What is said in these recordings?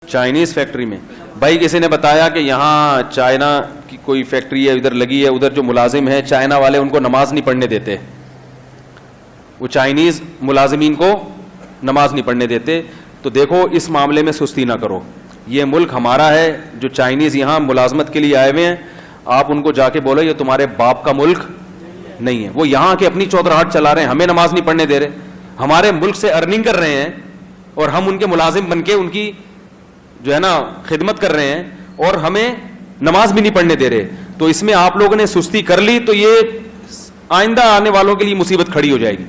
Chinese factory میں. بھائی کسی نے بتایا کہ یہاں چائنا کی کوئی فیکٹری ہے ادھر لگی ہے, ادھر جو ملازم ہیں چائنا والے ان کو نماز نہیں پڑھنے دیتے, وہ چائنیز ملازمین کو نماز نہیں پڑھنے دیتے. تو دیکھو اس معاملے میں سستی نہ کرو, یہ ملک ہمارا ہے. جو چائنیز یہاں ملازمت کے لیے آئے ہوئے ہیں, آپ ان کو جا کے بولو یہ تمہارے باپ کا ملک نہیں ہے. وہ یہاں کے اپنی چودراہٹ چلا رہے ہیں, ہمیں نماز نہیں پڑھنے دے رہے. ہمارے ملک سے ارننگ کر رہے ہیں اور ہم ان کے ملازم بن کے ان کی جو ہے نا خدمت کر رہے ہیں, اور ہمیں نماز بھی نہیں پڑھنے دے رہے. تو اس میں آپ لوگوں نے سستی کر لی تو یہ آئندہ آنے والوں کے لیے مصیبت کھڑی ہو جائے گی.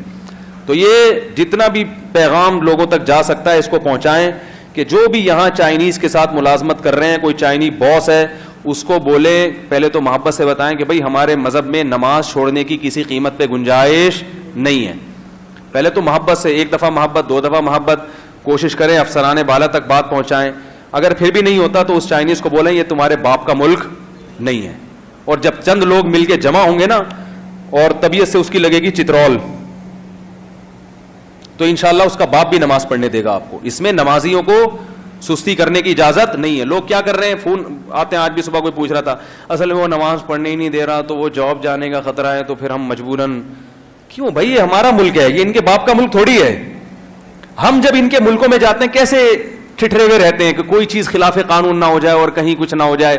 تو یہ جتنا بھی پیغام لوگوں تک جا سکتا ہے اس کو پہنچائیں کہ جو بھی یہاں چائنیز کے ساتھ ملازمت کر رہے ہیں, کوئی چائنی باس ہے اس کو بولیں, پہلے تو محبت سے بتائیں کہ بھائی ہمارے مذہب میں نماز چھوڑنے کی کسی قیمت پہ گنجائش نہیں ہے. پہلے تو محبت سے, ایک دفعہ محبت, دو دفعہ محبت, کوشش کریں افسران بالا تک بات پہنچائیں. اگر پھر بھی نہیں ہوتا تو اس چائنیز کو بولیں یہ تمہارے باپ کا ملک نہیں ہے. اور جب چند لوگ مل کے جمع ہوں گے نا اور طبیعت سے اس کی لگے گی چترول, تو انشاءاللہ اس کا باپ بھی نماز پڑھنے دے گا آپ کو. اس میں نمازیوں کو سستی کرنے کی اجازت نہیں ہے. لوگ کیا کر رہے ہیں, فون آتے ہیں, آج بھی صبح کوئی پوچھ رہا تھا اصل میں وہ نماز پڑھنے ہی نہیں دے رہا تو وہ جاب جانے کا خطرہ ہے تو پھر ہم مجبوراً. کیوں بھائی, یہ ہمارا ملک ہے, یہ ان کے باپ کا ملک تھوڑی ہے. ہم جب ان کے ملکوں میں جاتے ہیں کیسے ٹھٹھرے ہوئے رہتے ہیں کہ کوئی چیز خلاف قانون نہ ہو جائے اور کہیں کچھ نہ ہو جائے.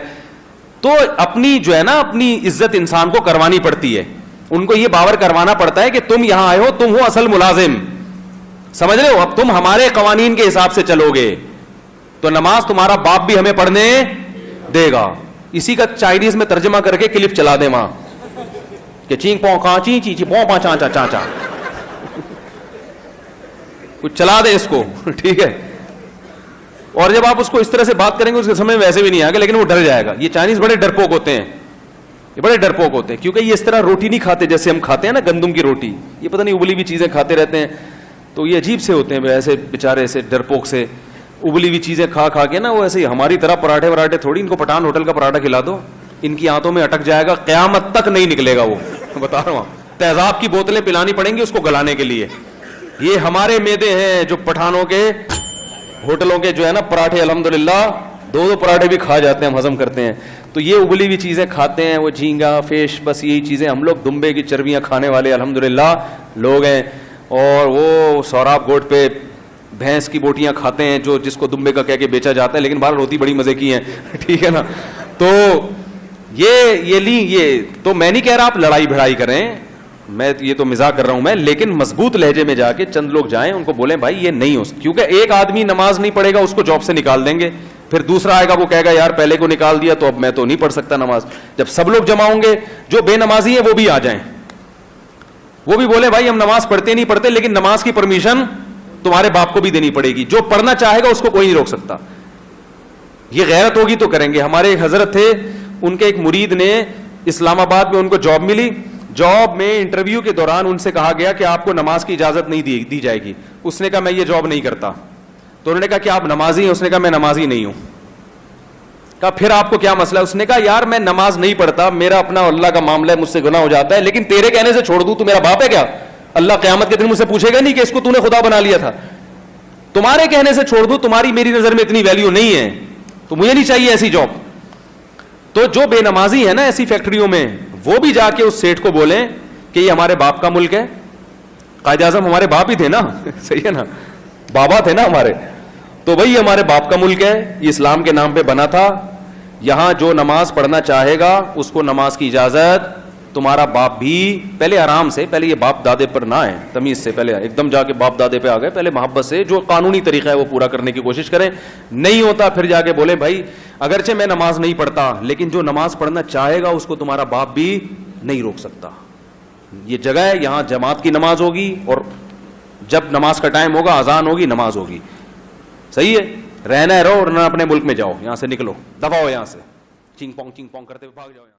تو اپنی جو ہے نا اپنی عزت انسان کو کروانی پڑتی ہے. ان کو یہ باور کروانا پڑتا ہے کہ تم یہاں آئے ہو, تم ہو اصل ملازم, سمجھ رہے ہو, اب تم ہمارے قوانین کے حساب سے چلو گے تو نماز تمہارا باپ بھی ہمیں پڑھنے دے گا. اسی کا چائنیز میں ترجمہ کر کے کلپ چلا دے وہاں کہ چینگ پوں کہاں چی چی چی پوں پاں چاں چاں چاں چاں, کچھ چلا دے اس کو, ٹھیک ہے. اور جب آپ اس کو اس طرح سے بات کریں گے اس کے سمجھ میں ویسے بھی نہیں آئے گا, لیکن وہ ڈر جائے گا. یہ چائنیز بڑے ڈرپوک ہوتے ہیں, یہ بڑے ڈرپوک ہوتے ہیں, کیونکہ یہ اس طرح روٹی نہیں کھاتے جیسے ہم کھاتے ہیں نا گندم کی روٹی. یہ پتہ نہیں ابلی ہوئی چیزیں کھاتے رہتے ہیں, تو یہ عجیب سے ہوتے ہیں ایسے بیچارے ایسے ڈرپوک سے, ابلی ہوئی چیزیں کھا کھا کے نا. وہ ایسے ہی ہماری طرح پراٹھے وراٹھے تھوڑی, ان کو پٹھان ہوٹل کا پراٹھا کھلا دو, ان کی آنتوں میں اٹک جائے گا, قیامت تک نہیں نکلے گا. وہ بتا رہا ہوں, تیزاب کی بوتلیں پلانی پڑیں گی اس کو گلانے کے لیے. یہ ہمارے میدے ہیں جو پٹھانوں کے ہوٹلوں کے جو ہے نا پراٹھے, الحمدللہ دو پراٹھے بھی کھا جاتے ہیں, ہم ہضم کرتے ہیں. تو یہ ابلی ہوئی چیزیں کھاتے ہیں, وہ جھینگا فش, بس یہی چیزیں. ہم لوگ دمبے کی چربیاں کھانے والے الحمدللہ لوگ ہیں. اور وہ سوراب گوٹ پہ بھینس کی بوٹیاں کھاتے ہیں جو جس کو دمبے کا کہہ کے بیچا جاتا ہے, لیکن باہر روتی بڑی مزے کی ہیں, ٹھیک ہے نا. تو یہ تو میں نہیں کہہ رہا آپ لڑائی بھڑائی کریں, میں یہ تو مزاح کر رہا ہوں میں, لیکن مضبوط لہجے میں جا کے چند لوگ جائیں, ان کو بولیں بھائی یہ نہیں ہو سکتا. کیونکہ ایک آدمی نماز نہیں پڑھے گا اس کو جاب سے نکال دیں گے, پھر دوسرا آئے گا وہ کہے گا یار پہلے کو نکال دیا تو اب میں تو نہیں پڑھ سکتا نماز. جب سب لوگ جمع ہوں گے, جو بے نمازی ہیں وہ بھی آ جائیں, وہ بھی بولے بھائی ہم نماز پڑھتے نہیں پڑھتے, لیکن نماز کی پرمیشن تمہارے باپ کو بھی دینی پڑے گی. جو پڑھنا چاہے گا اس کو کوئی نہیں روک سکتا. یہ غیرت ہوگی تو کریں گے. ہمارے ایک حضرت تھے, ان کے ایک مرید نے اسلام آباد میں ان کو جاب ملی. جاب میں انٹرویو کے دوران ان سے کہا گیا کہ آپ کو نماز کی اجازت نہیں دی جائے گی. اس نے کہا میں یہ جاب نہیں کرتا. تو انہوں نے کہا کہ آپ نمازی ہیں؟ اس نے کہا میں نمازی نہیں ہوں. کہا پھر آپ کو کیا مسئلہ ہے؟ اس نے کہا یار میں نماز نہیں پڑھتا, میرا اپنا اللہ کا معاملہ ہے, مجھ سے گناہ ہو جاتا ہے, لیکن تیرے کہنے سے چھوڑ دوں تو میرا باپ ہے کیا؟ اللہ قیامت کے دن مجھ سے پوچھے گا نہیں کہ اس کو تو نے خدا بنا لیا تھا. تمہارے کہنے سے چھوڑ دوں, تمہاری میری نظر میں اتنی ویلیو نہیں ہے, تو مجھے نہیں چاہیے ایسی جاب. تو جو بے نمازی ہے نا ایسی فیکٹریوں میں, وہ بھی جا کے اس سیٹ کو بولیں کہ یہ ہمارے باپ کا ملک ہے. قائد اعظم ہمارے باپ ہی تھے نا, صحیح ہے نا, بابا تھے نا ہمارے. تو بھائی ہمارے باپ کا ملک ہے, یہ اسلام کے نام پہ بنا تھا. یہاں جو نماز پڑھنا چاہے گا اس کو نماز کی اجازت, تمہارا باپ بھی. پہلے آرام سے, پہلے یہ باپ دادے پر نہ آئے, تمیز سے, پہلے ایک دم جا کے باپ دادے پہ آ گئے. پہلے محبت سے جو قانونی طریقہ ہے وہ پورا کرنے کی کوشش کریں. نہیں ہوتا پھر جا کے بولے بھائی اگرچہ میں نماز نہیں پڑھتا, لیکن جو نماز پڑھنا چاہے گا اس کو تمہارا باپ بھی نہیں روک سکتا. یہ جگہ ہے, یہاں جماعت کی نماز ہوگی, اور جب نماز کا ٹائم ہوگا اذان ہوگی, نماز ہوگی. صحیح ہے, رہنا ہے رہو, اور نہ اپنے ملک میں جاؤ, یہاں سے نکلو, دفع ہو یہاں سے, چنگ پونگ کرتے ہوئے بھاگ جاؤ.